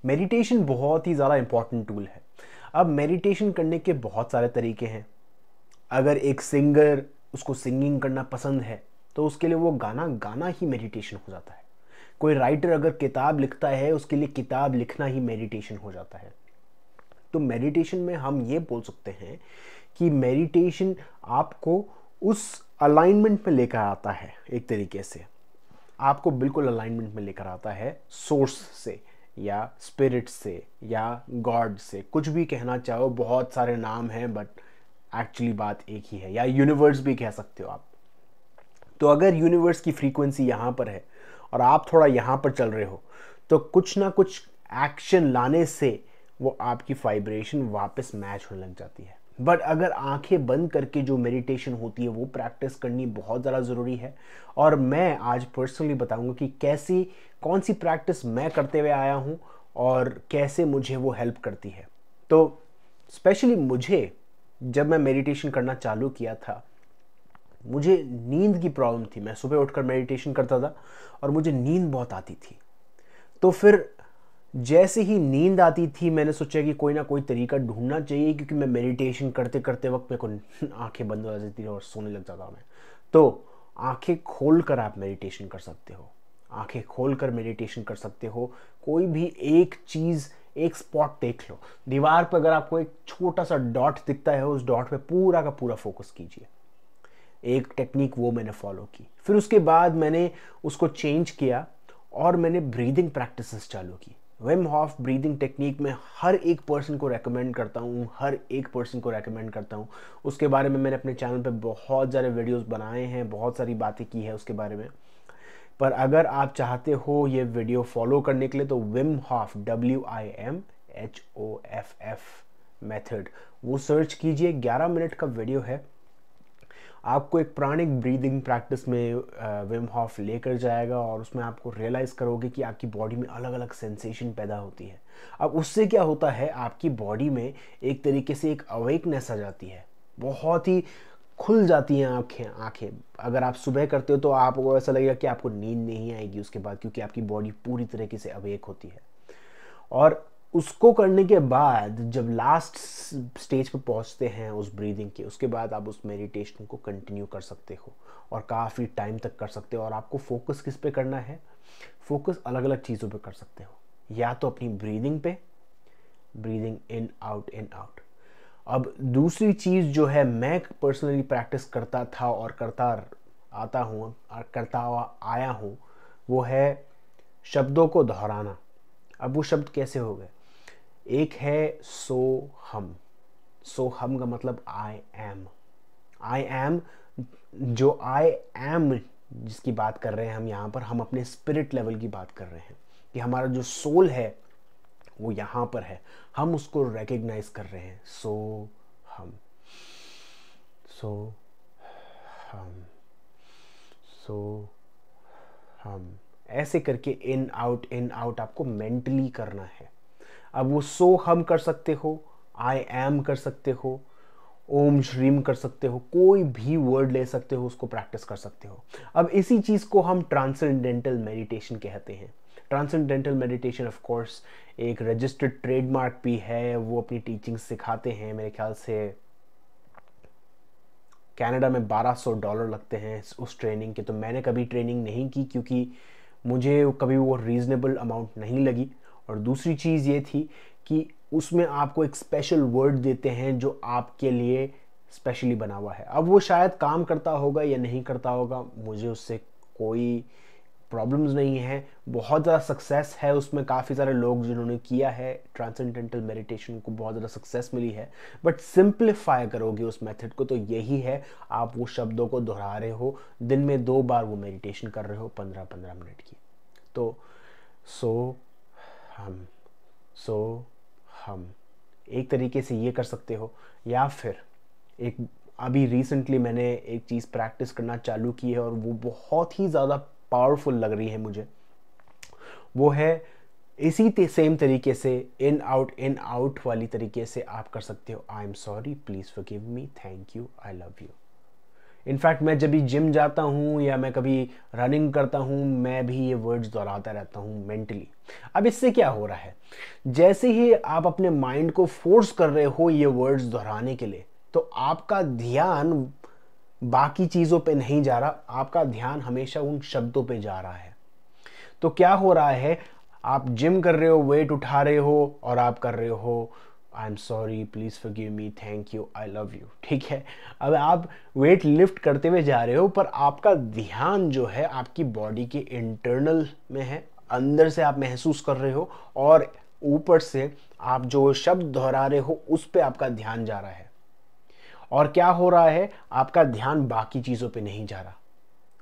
Meditation बहुत ही ज़्यादा important tool है। अब मेडिटेशन करने के बहुत सारे तरीके हैं। अगर एक सिंगर, उसको सिंगिंग करना पसंद है तो उसके लिए वो गाना गाना ही मेडिटेशन हो जाता है। कोई राइटर अगर किताब लिखता है, उसके लिए किताब लिखना ही मेडिटेशन हो जाता है। तो मेडिटेशन में हम ये बोल सकते हैं कि मेडिटेशन आपको उस अलाइनमेंट में लेकर आता है। एक तरीके से आपको बिल्कुल अलाइनमेंट में लेकर आता है सोर्स से या स्पिरिट से या गॉड से, कुछ भी कहना चाहो। बहुत सारे नाम हैं बट एक्चुअली बात एक ही है, या यूनिवर्स भी कह सकते हो आप। तो अगर यूनिवर्स की फ्रीक्वेंसी यहाँ पर है और आप थोड़ा यहाँ पर चल रहे हो, तो कुछ ना कुछ एक्शन लाने से वो आपकी वाइब्रेशन वापस मैच होने लग जाती है। बट अगर आंखें बंद करके जो मेडिटेशन होती है वो प्रैक्टिस करनी बहुत ज़्यादा ज़रूरी है। और मैं आज पर्सनली बताऊंगा कि कैसी, कौन सी प्रैक्टिस मैं करते हुए आया हूँ और कैसे मुझे वो हेल्प करती है। तो स्पेशली मुझे, जब मैं मेडिटेशन करना चालू किया था, मुझे नींद की प्रॉब्लम थी। मैं सुबह उठकर मेडिटेशन करता था और मुझे नींद बहुत आती थी। तो फिर जैसे ही नींद आती थी, मैंने सोचा कि कोई ना कोई तरीका ढूंढना चाहिए, क्योंकि मैं मेडिटेशन करते करते वक्त मेरे को आंखें बंद हो जाती थी और सोने लग जाता मैं। तो आंखें खोल कर आप मेडिटेशन कर सकते हो। आंखें खोल कर मेडिटेशन कर सकते हो। कोई भी एक चीज़, एक स्पॉट देख लो। दीवार पर अगर आपको एक छोटा सा डॉट दिखता है, उस डॉट पे पूरा का पूरा फोकस कीजिए। एक टेक्निक वो मैंने फॉलो की। फिर उसके बाद मैंने उसको चेंज किया और मैंने ब्रीदिंग प्रैक्टिसेस चालू की। विम हॉफ ब्रीदिंग टेक्निक में हर एक पर्सन को रेकमेंड करता हूँ, हर एक पर्सन को रेकमेंड करता हूँ। उसके बारे में मैंने अपने चैनल पे बहुत सारे वीडियोस बनाए हैं, बहुत सारी बातें की है उसके बारे में। पर अगर आप चाहते हो ये वीडियो फॉलो करने के लिए, तो विम हॉफ WIMHOFF मेथड वो सर्च कीजिए। 11 मिनट का वीडियो है। आपको एक प्राणिक ब्रीदिंग प्रैक्टिस में विम हॉफ लेकर जाएगा और उसमें आपको रियलाइज़ करोगे कि आपकी बॉडी में अलग अलग सेंसेशन पैदा होती है। अब उससे क्या होता है, आपकी बॉडी में एक तरीके से एक अवेकनेस आ जाती है। बहुत ही खुल जाती हैं आँखें आँखें। अगर आप सुबह करते हो तो आपको ऐसा लगेगा कि आपको नींद नहीं आएगी उसके बाद, क्योंकि आपकी बॉडी पूरी तरीके से अवेक होती है। और उसको करने के बाद जब लास्ट स्टेज पे पहुंचते हैं उस ब्रीदिंग के, उसके बाद आप उस मेडिटेशन को कंटिन्यू कर सकते हो और काफ़ी टाइम तक कर सकते हो। और आपको फोकस किस पे करना है, फोकस अलग अलग चीज़ों पे कर सकते हो। या तो अपनी ब्रीदिंग पे, breathing in out in out. अब दूसरी चीज़ जो है, मैं पर्सनली प्रैक्टिस करता था और करता आता हूँ और करता हुआ आया हूँ, वो है शब्दों को दोहराना। अब वो शब्द कैसे हो गए, एक है सो हम। सो हम का मतलब आई एम। आई एम, जो आई एम जिसकी बात कर रहे हैं हम यहाँ पर, हम अपने स्पिरिट लेवल की बात कर रहे हैं कि हमारा जो सोल है वो यहाँ पर है। हम उसको रिकग्नाइज कर रहे हैं। सो हम, सो हम, सो हम, ऐसे करके इन आउट आपको मेंटली करना है। अब वो सो हम कर सकते हो, आई एम कर सकते हो, ओम श्रीम कर सकते हो, कोई भी वर्ड ले सकते हो, उसको प्रैक्टिस कर सकते हो। अब इसी चीज़ को हम ट्रांसेंडेंटल मेडिटेशन कहते हैं। ट्रांसेंडेंटल मेडिटेशन ऑफ कोर्स एक रजिस्टर्ड ट्रेडमार्क भी है। वो अपनी टीचिंग सिखाते हैं। मेरे ख्याल से कनाडा में $1200 लगते हैं उस ट्रेनिंग के। तो मैंने कभी ट्रेनिंग नहीं की, क्योंकि मुझे कभी वो रीज़नेबल अमाउंट नहीं लगी। और दूसरी चीज़ ये थी कि उसमें आपको एक स्पेशल वर्ड देते हैं जो आपके लिए स्पेशली बना हुआ है। अब वो शायद काम करता होगा या नहीं करता होगा, मुझे उससे कोई प्रॉब्लम्स नहीं है। बहुत ज़्यादा सक्सेस है उसमें, काफ़ी सारे लोग जिन्होंने किया है ट्रांसेंडेंटल मेडिटेशन को बहुत ज़्यादा सक्सेस मिली है। बट सिंप्लीफाई करोगे उस मेथड को तो यही है, आप वो शब्दों को दोहरा रहे हो, दिन में 2 बार वो मेडिटेशन कर रहे हो 15-15 मिनट की। तो सो हम, सो हम, एक तरीके से ये कर सकते हो। या फिर एक, अभी रिसेंटली मैंने एक चीज़ प्रैक्टिस करना चालू की है और वो बहुत ही ज़्यादा पावरफुल लग रही है मुझे। वो है इसी सेम तरीके से इन आउट वाली तरीके से आप कर सकते हो। I am sorry, please forgive me, thank you, I love you. In fact मैं जब भी जिम जाता हूँ या मैं कभी रनिंग करता हूँ, मैं भी ये वर्ड्स दोहराता रहता हूँ मेंटली। अब इससे क्या हो रहा है, जैसे ही आप अपने माइंड को फोर्स कर रहे हो ये वर्ड्स दोहराने के लिए, तो आपका ध्यान बाकी चीज़ों पे नहीं जा रहा, आपका ध्यान हमेशा उन शब्दों पे जा रहा है। तो क्या हो रहा है, आप जिम कर रहे हो, वेट उठा रहे हो और आप कर रहे हो I am sorry, please forgive me, thank you, I love you, ठीक है। अब आप वेट लिफ्ट करते हुए जा रहे हो, पर आपका ध्यान जो है आपकी बॉडी के इंटरनल में है, अंदर से आप महसूस कर रहे हो, और ऊपर से आप जो शब्द दोहरा रहे हो उस पर आपका ध्यान जा रहा है। और क्या हो रहा है, आपका ध्यान बाकी चीज़ों पे नहीं जा रहा।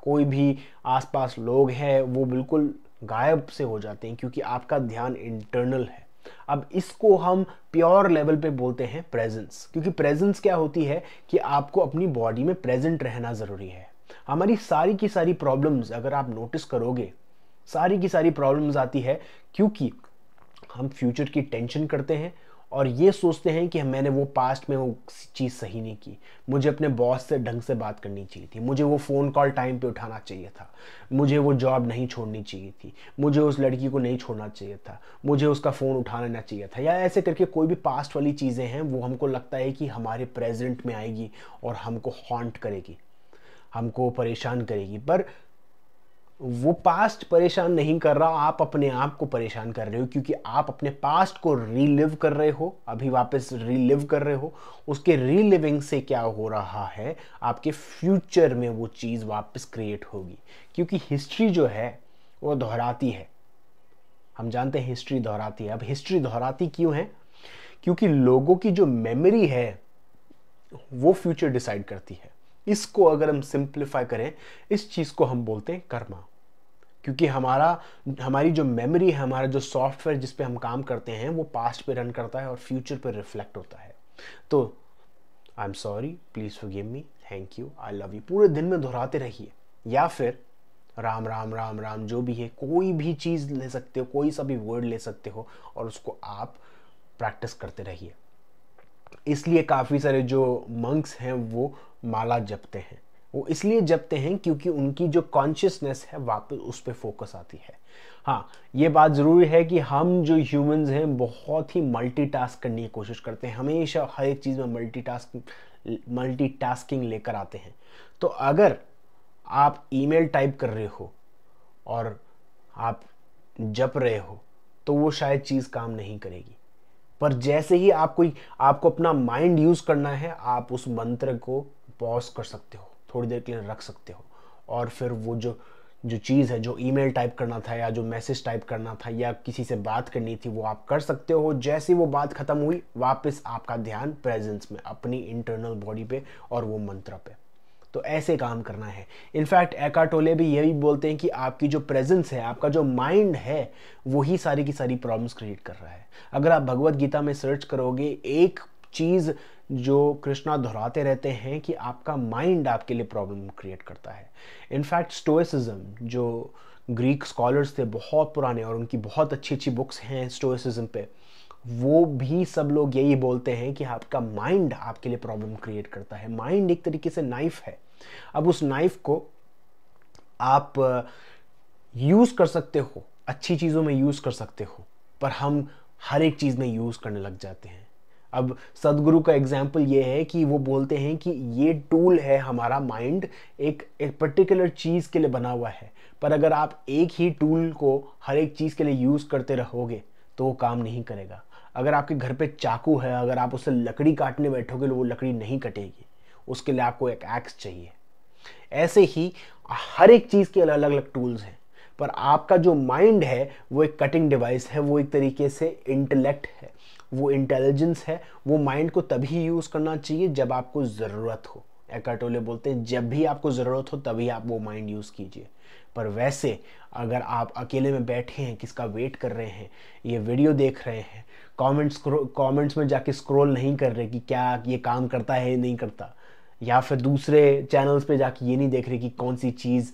कोई भी आसपास लोग हैं वो बिल्कुल गायब से हो जाते हैं, क्योंकि आपका ध्यान इंटरनल है। अब इसको हम प्योर लेवल पे बोलते हैं प्रेजेंस, क्योंकि प्रेजेंस क्या होती है कि आपको अपनी बॉडी में प्रेजेंट रहना ज़रूरी है। हमारी सारी की सारी प्रॉब्लम्स अगर आप नोटिस करोगे, सारी की सारी प्रॉब्लम्स आती है क्योंकि हम फ्यूचर की टेंशन करते हैं और ये सोचते हैं कि मैंने वो पास्ट में वो चीज़ सही नहीं की, मुझे अपने बॉस से ढंग से बात करनी चाहिए थी, मुझे वो फ़ोन कॉल टाइम पे उठाना चाहिए था, मुझे वो जॉब नहीं छोड़नी चाहिए थी, मुझे उस लड़की को नहीं छोड़ना चाहिए था, मुझे उसका फ़ोन उठा लेना चाहिए था, या ऐसे करके कोई भी पास्ट वाली चीज़ें हैं वो हमको लगता है कि हमारे प्रेजेंट में आएगी और हमको हॉन्ट करेगी, हमको परेशान करेगी। पर वो पास्ट परेशान नहीं कर रहा, आप अपने आप को परेशान कर रहे हो, क्योंकि आप अपने पास्ट को रीलिव कर रहे हो, अभी वापस रीलिव कर रहे हो। उसके रीलिविंग से क्या हो रहा है, आपके फ्यूचर में वो चीज़ वापस क्रिएट होगी, क्योंकि हिस्ट्री जो है वो दोहराती है। हम जानते हैं हिस्ट्री दोहराती है। अब हिस्ट्री दोहराती क्यों है, क्योंकि लोगों की जो मेमोरी है वो फ्यूचर डिसाइड करती है। इसको अगर हम सिंप्लीफाई करें, इस चीज़ को हम बोलते हैं कर्मा, क्योंकि हमारी जो मेमोरी है, हमारा जो सॉफ्टवेयर जिस पे हम काम करते हैं वो पास्ट पे रन करता है और फ्यूचर पे रिफ्लेक्ट होता है। तो I am sorry, please forgive me, thank you, I love you पूरे दिन में दोहराते रहिए, या फिर राम राम राम राम, जो भी है, कोई भी चीज़ ले सकते हो, कोई सा भी वर्ड ले सकते हो और उसको आप प्रैक्टिस करते रहिए। इसलिए काफ़ी सारे जो मंक्स हैं वो माला जपते हैं। वो इसलिए जपते हैं क्योंकि उनकी जो कॉन्शियसनेस है वापस उस पर फोकस आती है। हाँ, ये बात ज़रूरी है कि हम जो ह्यूमंस हैं बहुत ही मल्टीटास्क करने की कोशिश करते हैं, हमेशा हर एक चीज़ में मल्टीटास्किंग लेकर आते हैं। तो अगर आप ईमेल टाइप कर रहे हो और आप जप रहे हो तो वो शायद चीज़ काम नहीं करेगी। पर जैसे ही आपको अपना माइंड यूज़ करना है, आप उस मंत्र को पॉज कर सकते हो, थोड़ी देर के लिए रख सकते हो, और फिर वो जो चीज़ है, जो ईमेल टाइप करना था या जो मैसेज टाइप करना था या किसी से बात करनी थी, वो आप कर सकते हो। जैसे वो बात ख़त्म हुई, वापस आपका ध्यान प्रेजेंस में, अपनी इंटरनल बॉडी पे और वो मंत्र पे। तो ऐसे काम करना है। इनफैक्ट एकार्ट टोले भी यही बोलते हैं कि आपकी जो प्रेजेंस है, आपका जो माइंड है, वही सारी की सारी प्रॉब्लम्स क्रिएट कर रहा है। अगर आप भगवत गीता में सर्च करोगे, एक चीज़ जो कृष्णा दोहराते रहते हैं कि आपका माइंड आपके लिए प्रॉब्लम क्रिएट करता है। इनफैक्ट स्टोइसिज्म, जो ग्रीक स्कॉलर्स थे बहुत पुराने, और उनकी बहुत अच्छी अच्छी बुक्स हैं स्टोइसिज्म पे, वो भी सब लोग यही बोलते हैं कि आपका माइंड आपके लिए प्रॉब्लम क्रिएट करता है। माइंड एक तरीके से नाइफ है। अब उस नाइफ को आप यूज़ कर सकते हो, अच्छी चीज़ों में यूज़ कर सकते हो, पर हम हर एक चीज़ में यूज़ करने लग जाते हैं। अब सदगुरु का एग्जाम्पल ये है कि वो बोलते हैं कि ये टूल है हमारा माइंड, एक पर्टिकुलर चीज़ के लिए बना हुआ है, पर अगर आप एक ही टूल को हर एक चीज़ के लिए यूज़ करते रहोगे तो वो काम नहीं करेगा। अगर आपके घर पे चाकू है, अगर आप उससे लकड़ी काटने बैठोगे तो वो लकड़ी नहीं कटेगी, उसके लिए आपको एक एक्स चाहिए। ऐसे ही हर एक चीज़ के अलग अलग टूल्स हैं, पर आपका जो माइंड है वो एक कटिंग डिवाइस है, वो एक तरीके से इंटेलेक्ट है, वो इंटेलिजेंस है। वो माइंड को तभी यूज़ करना चाहिए जब आपको ज़रूरत हो। एकार्ट टोले बोलते हैं जब भी आपको ज़रूरत हो तभी आप वो माइंड यूज़ कीजिए। पर वैसे अगर आप अकेले में बैठे हैं, किसका वेट कर रहे हैं, ये वीडियो देख रहे हैं, कमेंट्स में जाके स्क्रॉल नहीं कर रहे कि क्या ये काम करता है नहीं करता, या फिर दूसरे चैनल्स पे जाके ये नहीं देख रहे कि कौन सी चीज़,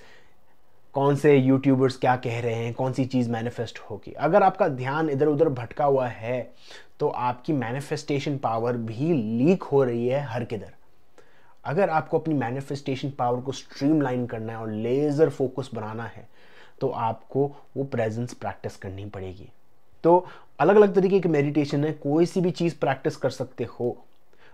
कौन से यूट्यूबर्स क्या कह रहे हैं, कौन सी चीज़ मैनिफेस्ट होगी। अगर आपका ध्यान इधर उधर भटका हुआ है तो आपकी मैनिफेस्टेशन पावर भी लीक हो रही है हर किधर। अगर आपको अपनी मैनिफेस्टेशन पावर को स्ट्रीमलाइन करना है और लेज़र फोकस बनाना है तो आपको वो प्रेजेंस प्रैक्टिस करनी पड़ेगी। तो अलग अलग तरीके की मेडिटेशन है, कोई सी भी चीज़ प्रैक्टिस कर सकते हो।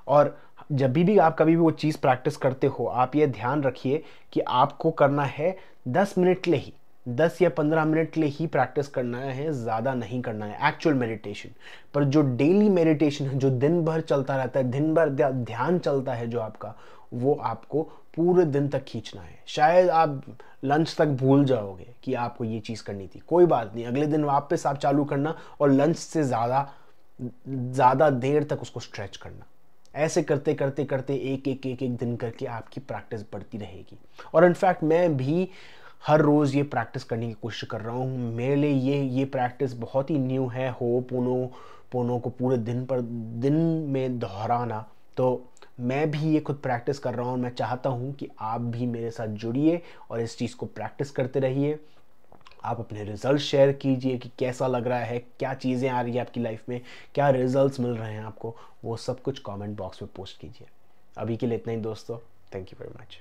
और जब भी आप कभी भी वो चीज़ प्रैक्टिस करते हो, आप ये ध्यान रखिए कि आपको करना है 10 मिनट के लिए ही, 10 या 15 मिनट के लिए ही प्रैक्टिस करना है, ज़्यादा नहीं करना है एक्चुअल मेडिटेशन। पर जो डेली मेडिटेशन है, जो दिन भर चलता रहता है, दिन भर ध्यान चलता है जो आपका, वो आपको पूरे दिन तक खींचना है। शायद आप लंच तक भूल जाओगे कि आपको ये चीज़ करनी थी, कोई बात नहीं, अगले दिन वापस आप चालू करना और लंच से ज़्यादा देर तक उसको स्ट्रेच करना। ऐसे करते करते करते एक दिन करके आपकी प्रैक्टिस बढ़ती रहेगी। और इनफैक्ट मैं भी हर रोज़ ये प्रैक्टिस करने की कोशिश कर रहा हूँ। मेरे लिए ये प्रैक्टिस बहुत ही न्यू है, हो पोनो को पूरे दिन में दोहराना। तो मैं भी ये खुद प्रैक्टिस कर रहा हूँ। मैं चाहता हूँ कि आप भी मेरे साथ जुड़िए और इस चीज़ को प्रैक्टिस करते रहिए। आप अपने रिजल्ट शेयर कीजिए कि कैसा लग रहा है, क्या चीज़ें आ रही है आपकी लाइफ में, क्या रिजल्ट्स मिल रहे हैं आपको, वो सब कुछ कमेंट बॉक्स में पोस्ट कीजिए। अभी के लिए इतना ही दोस्तों, थैंक यू वेरी मच।